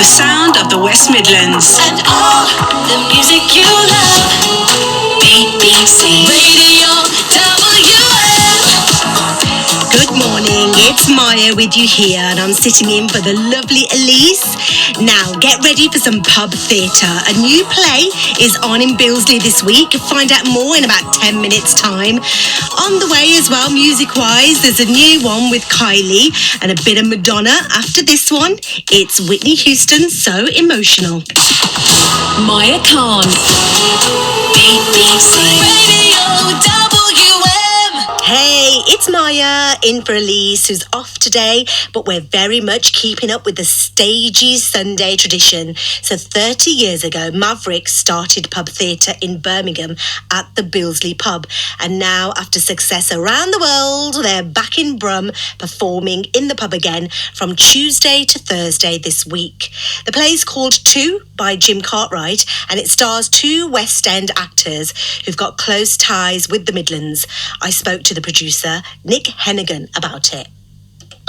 the sound of the West Midlands. And all the music you love. BBC Radio WM. Good morning, it's Maya with you here, and I'm sitting in for the lovely Elise. Now, get ready for some pub theatre. A new play is on in Billesley this week. Find out more in about 10 minutes' time. On the way as well, music-wise, there's a new one with Kylie and a bit of Madonna. After this one, it's Whitney Houston, So Emotional. Maya Khan. BBC Radio WM. Hey, it's Maya in for Elise, who's off today, but we're very much keeping up with the stagey Sunday tradition. So 30 years ago, Maverick started pub theatre in Birmingham at the Billesley pub. And now, after success around the world, they're back in Brum, performing in the pub again from Tuesday to Thursday this week. The play's called Two by Jim Cartwright, and it stars two West End actors who've got close ties with the Midlands. I spoke to the producer, Nick Hennigan, about it.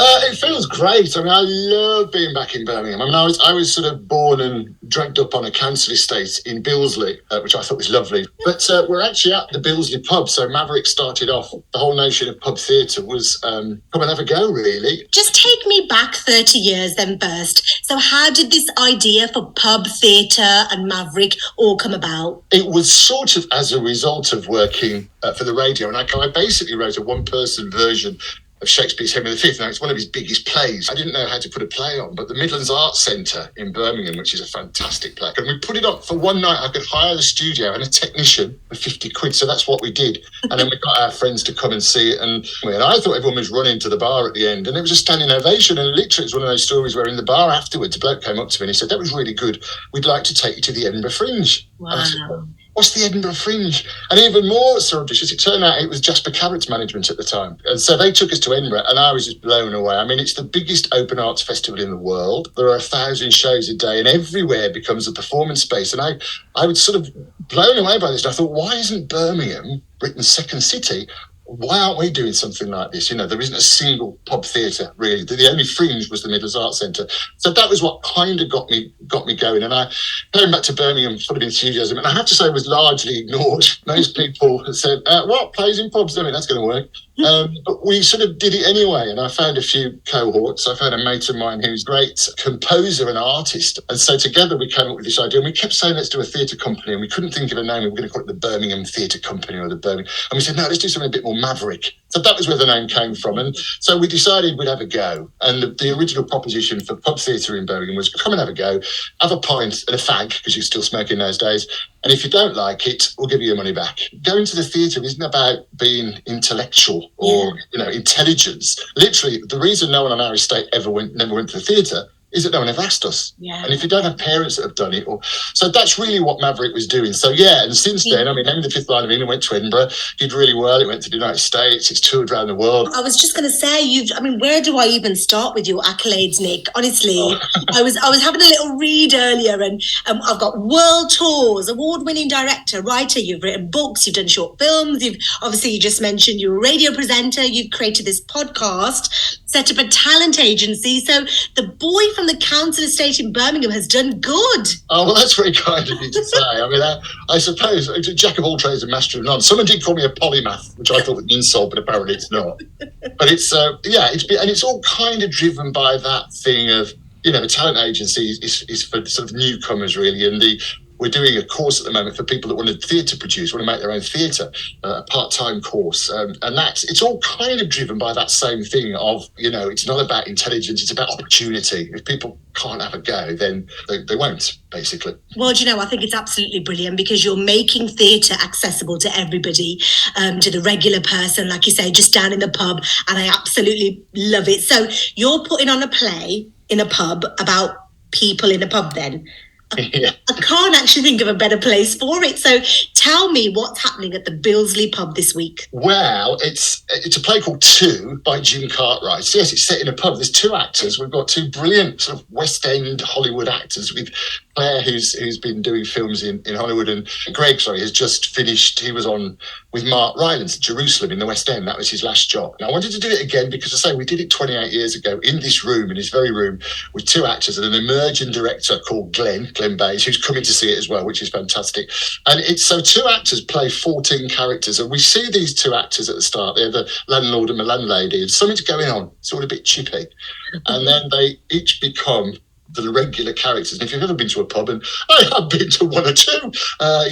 It feels great. I mean, I love being back in Birmingham. I mean, I was sort of born and dragged up on a council estate in Billesley, which I thought was lovely. But we're actually at the Billesley pub. So Maverick started off, the whole notion of pub theatre was come and have a go, really. Just take me back 30 years then first. So how did this idea for pub theatre and Maverick all come about? It was sort of as a result of working for the radio. And I basically wrote a one-person version of Shakespeare's Henry V. Now, it's one of his biggest plays. I didn't know how to put a play on, but the Midlands Arts Centre in Birmingham, which is a fantastic play, and we put it up for one night. I could hire the studio and a technician for 50 quid, so that's what we did. And then we got our friends to come and see it, and I thought everyone was running to the bar at the end, and it was a standing ovation, and literally it's one of those stories where in the bar afterwards, a bloke came up to me and he said, "That was really good. We'd like to take you to the Edinburgh Fringe." Wow. And I said, "What's the Edinburgh Fringe?" And even more surreptitious, it turned out it was Jasper Carrott's management at the time. And so they took us to Edinburgh, and I was just blown away. I mean, it's the biggest open arts festival in the world. There are 1,000 shows a day, and everywhere becomes a performance space. And I was sort of blown away by this. And I thought, why isn't Birmingham, Britain's second city, why aren't we doing something like this? There isn't a single pub theatre, really. The only Fringe was the Midlands Arts Centre. So that was what kind of got me going. And I came back to Birmingham full of enthusiasm. And I have to say, it was largely ignored. Most people said, what, plays in pubs? I mean, that's going to work. But we sort of did it anyway. And I found a few cohorts. I found a mate of mine who's a great composer and artist. And so together we came up with this idea. And we kept saying, let's do a theatre company. And we couldn't think of a name. We were going to call it the Birmingham Theatre Company or the Birmingham. And we said, no, let's do something a bit more Maverick. So that was where the name came from. And so we decided we'd have a go. And the original proposition for pub theatre in Birmingham was come and have a go, have a pint and a fag, because you could still smoke in those days. And if you don't like it, we'll give you your money back. Going to the theatre isn't about being intellectual or, intelligence. Literally, the reason no one on our estate never went to the theatre is that no one ever asked us. Yeah. And if you don't have parents that have done it, so that's really what Maverick was doing. So and since then, I mean, Henry V Line of England went to Edinburgh, did really well. It went to the United States. It's toured around the world. I was just going to say, where do I even start with your accolades, Nick? Honestly, I was having a little read earlier, and I've got world tours, award-winning director, writer. You've written books, you've done short films. You just mentioned you're a radio presenter. You've created this podcast, set up a talent agency. So the boy from the council estate in Birmingham has done good. Oh, well, that's very kind of you to say. I mean, I suppose, jack of all trades and master of none. Someone did call me a polymath, which I thought was an insult, but apparently it's not. But it's, it's all kind of driven by that thing of, the talent agency is for sort of newcomers, really, and we're doing a course at the moment for people that want to theatre produce, want to make their own theatre, a part-time course. And it's all kind of driven by that same thing of, it's not about intelligence, it's about opportunity. If people can't have a go, then they won't, basically. Well, I think it's absolutely brilliant because you're making theatre accessible to everybody, to the regular person, like you say, just down in the pub. And I absolutely love it. So you're putting on a play in a pub about people in a pub then? Yeah. I can't actually think of a better place for it. So Tell me what's happening at the Billesley pub this week. Well, it's a play called Two by Jim Cartwright. So yes, it's set in a pub. There's two actors. We've got two brilliant sort of West End Hollywood actors with Claire, who's been doing films in Hollywood, and Greg, has just finished. He was on with Mark Rylance at Jerusalem in the West End. That was his last job. And I wanted to do it again because, I say, we did it 28 years ago in this room, in this very room, with two actors and an emerging director called Glenn Bays, who's coming to see it as well, which is fantastic. And it's so two actors play 14 characters, and we see these two actors at the start. They're the landlord and the landlady, and something's going on. It's all a bit chippy. And then they each become the regular characters. And if you've ever been to a pub, and I have been to one or two,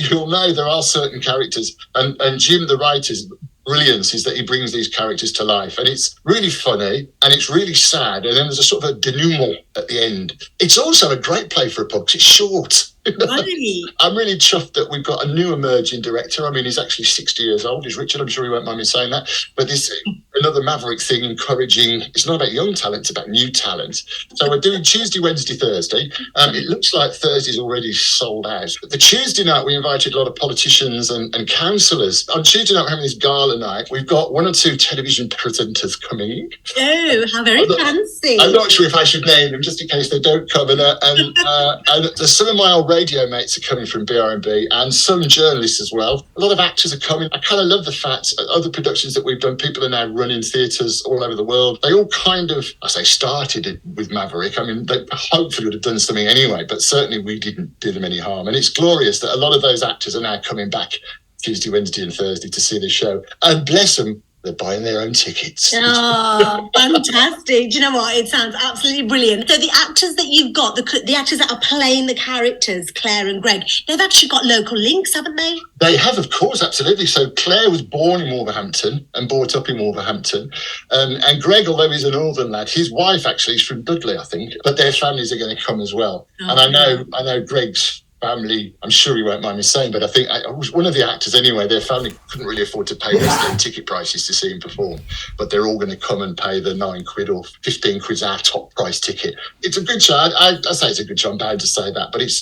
you'll know there are certain characters. And Jim, the writer's brilliance is that he brings these characters to life. And it's really funny and it's really sad. And then there's a sort of a denouement at the end. It's also a great play for a pub because it's short. Really? I'm really chuffed that we've got a new emerging director. I mean, he's actually 60 years old. He's Richard. I'm sure he won't mind me saying that. But this another Maverick thing, encouraging. It's not about young talent; it's about new talent. So we're doing Tuesday, Wednesday, Thursday. It looks like Thursday's already sold out. But the Tuesday night, we invited a lot of politicians and councillors. On Tuesday night, we're having this gala night. We've got one or two television presenters coming. Oh, how very fancy! I'm not sure if I should name them, just in case they don't come. And there's some of my old radio mates are coming from BRMB and some journalists as well. A lot of actors are coming. I kind of love the fact that other productions that we've done, people are now running theatres all over the world. They all kind of, started with Maverick. I mean, they hopefully would have done something anyway, but certainly we didn't do them any harm. And it's glorious that a lot of those actors are now coming back Tuesday, Wednesday and Thursday to see the show. And bless them, they're buying their own tickets. Oh, fantastic. Do you know what? It sounds absolutely brilliant. So the actors that you've got, the actors that are playing the characters, Claire and Greg, they've actually got local links, haven't they? They have, of course, absolutely. So Claire was born in Wolverhampton and brought up in Wolverhampton. And Greg, although he's a northern lad, his wife actually is from Dudley, I think. But their families are going to come as well. Oh, and I know Greg's family, I'm sure he won't mind me saying, but I think I was one of the actors anyway, their family couldn't really afford to pay their ticket prices to see him perform, but they're all going to come and pay the £9 or 15 quid our top price ticket. It's a good show. I say it's a good show. I'm bound to say that, but it's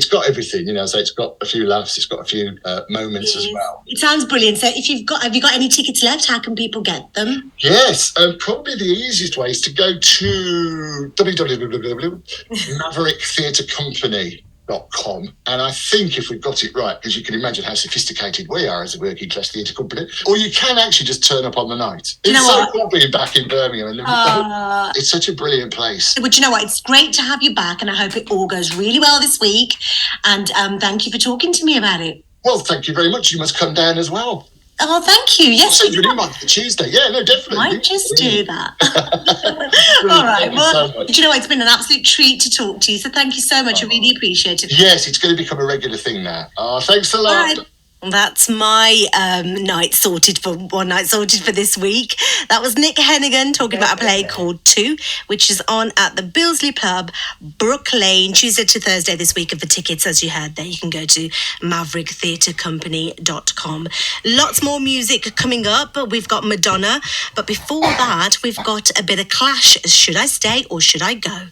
got everything, so it's got a few laughs, it's got a few moments as well. It sounds brilliant. So have you got any tickets left? How can people get them? Yes, probably the easiest way is to go to www.mavericktheatrecompany.com. And I think if we've got it right, because you can imagine how sophisticated we are as a working class theatre company, or you can actually just turn up on the night. It's so cool being back in Birmingham. It's such a brilliant place. But you know what? It's great to have you back, and I hope it all goes really well this week. And thank you for talking to me about it. Well, thank you very much. You must come down as well. Oh, thank you. Yes, I'll send you an invite for Tuesday. Yeah, no, definitely. Might just do that. All right. Well, so do you know what? It's been an absolute treat to talk to you. So thank you so much. I really appreciate it. Yes, it's going to become a regular thing now. Thanks a lot. All right. That's my night sorted for this week. That was Nick Hennigan talking about a play called Two, which is on at the Billesley Pub, Brook Lane, Tuesday to Thursday this week. And for tickets, as you heard there, you can go to mavericktheatrecompany.com. Lots more music coming up. We've got Madonna. But before that, we've got a bit of Clash. Should I stay or should I go?